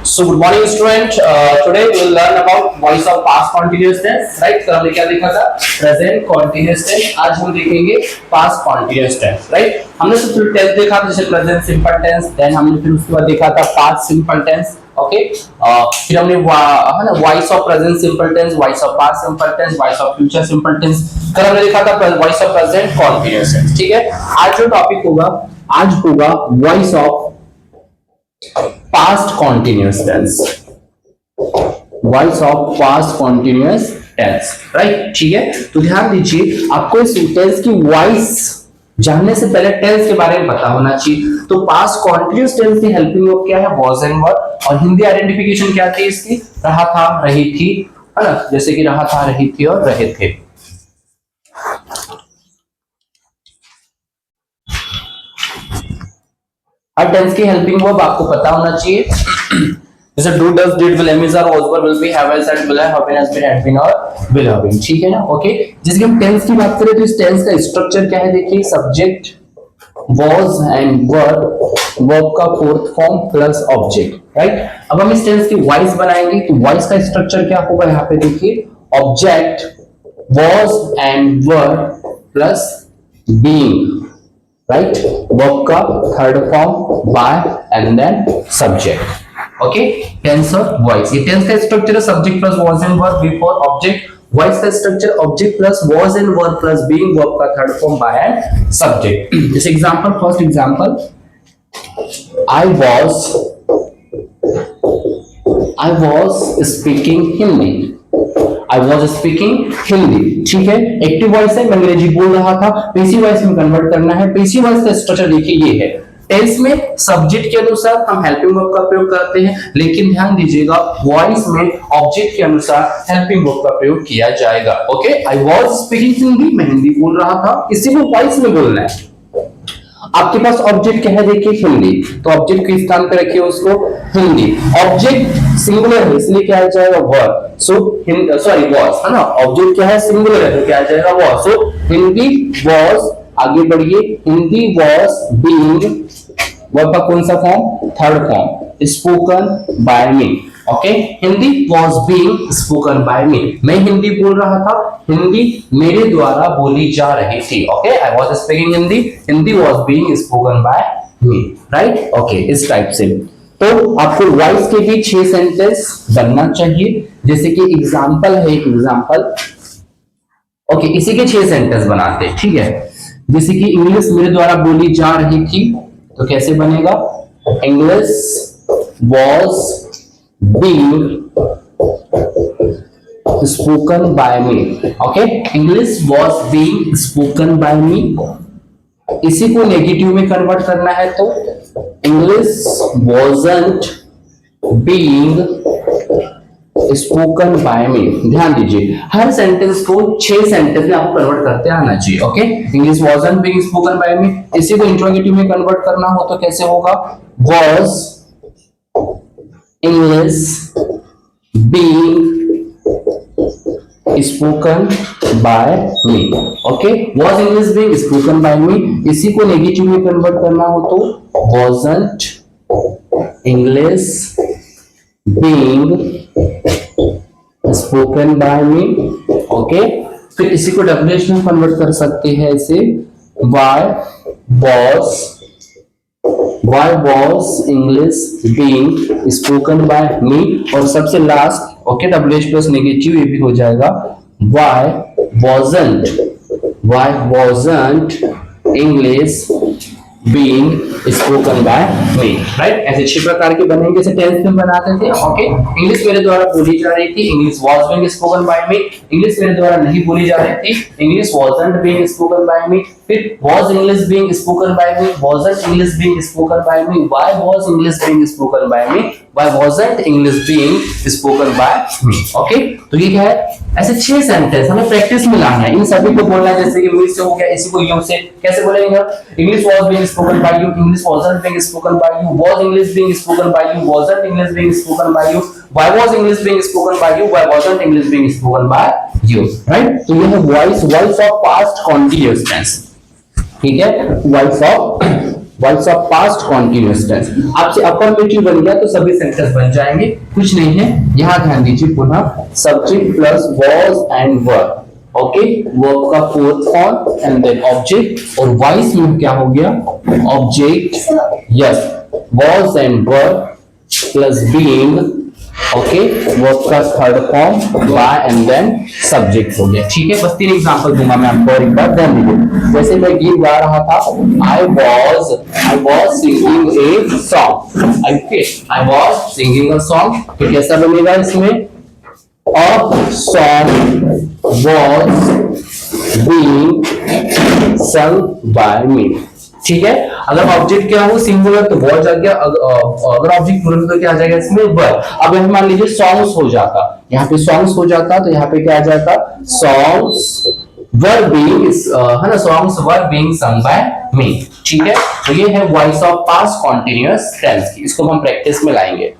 So good morning student. Today we will learn about voice of past continuous tense. Right? तो हमने क्या देखा था? Present continuous tense. आज हम देखेंगे past continuous tense. Right? हमने सबसे tense देखा था जैसे present simple tense. Then हमने फिर उसके बाद देखा था past simple tense. Okay? फिर हमने है ना voice of present simple tense, voice of past simple tense, voice of future simple tense. कल हमने देखा था voice of present continuous tense. ठीक है? आज जो टॉपिक होगा, आज होगा voice of past continuous tense. Voice of past continuous tense. Right? ठीक है, तो ध्यान दीजिए, आपको इस टेंस की वॉइस जानने से पहले टेंस के बारे में पता होना चाहिए। तो पास्ट कॉन्टिन्यूअस टेंस की हेल्पिंग वर्ब क्या है? वॉज एंड वर। और हिंदी आइडेंटिफिकेशन क्या थी इसकी? रहा था, रही थी, है ना? जैसे कि रहा था, रही थी और रहे थे। हर टेंस की हेल्पिंग वर्ब आपको पता होना चाहिए। जैसे do, does, did, will, am, is, are, was, were, will be, have, has, had, will have, has been, had been और विल हैव बीन। ठीक है ना? ओके, जैसे हम टेंस की बात करें तो इस टेंस का स्ट्रक्चर क्या है? देखिए, subject, was and verb, verb का fourth form plus object. Right? अब हम इस टेंस की वॉइस बनाएंगे तो वॉइस का स्ट्रक्चर क्या होगा? यहाँ पे देखिए, object, was and verb plus being। Right? Verb का third form by and then subject. Okay, tense और वॉइस, ये टेंस का स्ट्रक्चर है subject plus was and verb before object. Voice का structure object plus was and verb plus being, verb का third form by and subject. जैसे example, first example, I was speaking Hindi. I was speaking Hindi. ठीक है, active voice है, मैं अंग्रेजी बोल रहा था। पैसिव वॉइस में कन्वर्ट करना है। पैसिव वॉइस का स्ट्रक्चर देखिए ये है। टेंस में सब्जेक्ट के अनुसार हम हेल्पिंग वर्ब का प्रयोग करते हैं, लेकिन ध्यान दीजिएगा वॉइस में ऑब्जेक्ट के अनुसार हेल्पिंग वर्ब का प्रयोग किया जाएगा। Okay, I was speaking Hindi, मैं हिंदी बोल रहा था, इसी को वॉइस में बोलना है। आपके पास ऑब्जेक्ट क्या है? देखिए हिंदी, तो ऑब्जेक्ट के स्थान पे रखिए उसको हिंदी। ऑब्जेक्ट सिंगुलर है इसलिए क्या आ जाएगा? वर्ब। सो सॉरी वॉज, है ना? ऑब्जेक्ट क्या है? सिंगुलर है तो क्या आ जाएगा? वॉज। सो हिंदी वॉज, आगे बढ़िए, हिंदी वॉज बीइंग, वर्ब का कौन सा form? Third form, spoken by me. Okay, Hindi was being spoken by me, मैं हिंदी बोल रहा था, हिंदी मेरे द्वारा बोली जा रही थी। Okay, I was speaking Hindi, Hindi was being spoken by me. Right? Okay, इस टाइप से। तो आपको वॉइस के भी 6 सेंटेंस बनना चाहिए। जैसे कि एग्जाम्पल है, एक एग्जाम्पल। ओके, इसी के 6 सेंटेंस बनाते हैं। ठीक है, जैसे कि इंग्लिश मेरे द्वारा बोली जा रही थी, तो कैसे बनेगा? English was being spoken by me। Okay, English was being spoken by me। इसी को नेगेटिव में कन्वर्ट करना है तो English wasn't being spoken by me। ध्यान दीजिए, हर सेंटेंस को 6 सेंटेंस में आपको कन्वर्ट करते आना चाहिए। Okay, English wasn't being spoken by me, इसी को इंट्रोगेटिव में कन्वर्ट करना हो तो कैसे होगा? was English being spoken by me। Okay, was English being spoken by me, इसी को नेगेटिव में कन्वर्ट करना हो तो wasn't English being spoken by me। Okay, फिर इसी को WH में कन्वर्ट कर सकते हैं ऐसे, why was English being spoken by me। और सबसे last, okay, WH plus negative ये भी हो जाएगा, why wasn't English being spoken by me। Right? ऐसे 6 प्रकार के बनेंगे, जैसे टेंस में बनाते थे। ओके, इंग्लिश मेरे द्वारा बोली जा रही थी, English was being spoken by me। English मेरे द्वारा नहीं बोली जा रही थी, English wasn't being spoken by me। फिर was English being spoken by me, wasn't English being spoken by me, why was English being spoken by me, why wasn't English being spoken by me। Okay, तो ये क्या है? ऐसे 6 sentence हमें practice में लाना है, इन सभी को बोलना है। जैसे कि मी से हो गया, इसी को यू से कैसे बोलेंगे? English was being spoken by you, English wasn't being spoken by you, was English being spoken by you, wasn't English being spoken by you, why was English being spoken by you, why wasn't English being spoken by you। Right? तो ये है voice of past continuous tense. ठीक है, voice of voice of past continuous tense. आपसे affirmative बन गया तो सभी सेंटेंस बन जाएंगे, कुछ नहीं है। यहां ध्यान दीजिए, पुनः subject plus was and were, okay, verb का fourth form and then object, और वॉइस में क्या हो गया, object, yes, was and were plus being, okay, verb का third form by and then subject हो गया। ठीक है, बस 3 एग्जांपल दूंगा मैं आपको और एक बार ध्यान दीजिए। जैसे मैं गीत गा रहा था, I was singing a song, I was singing a song, तो कैसा बनेगा इसमें, a song was being sung by me। ठीक है, अगर ऑब्जेक्ट क्या हो सिंगुलर तो वॉज आ गया, अगर ऑब्जेक्ट प्लूरल तो क्या आ जाएगा इसमें, वर। अब यहाँ मान लीजिए सॉन्ग्स हो जाता, यहाँ पे सॉन्ग्स हो जाता तो यहाँ पे क्या आ जाता, सॉन्ग्स वर बीइंग, है ना, songs were being sung by me। ठीक है, तो ये है voice of past continuous tense की, इसको हम प्रैक्टिस में लाएंगे।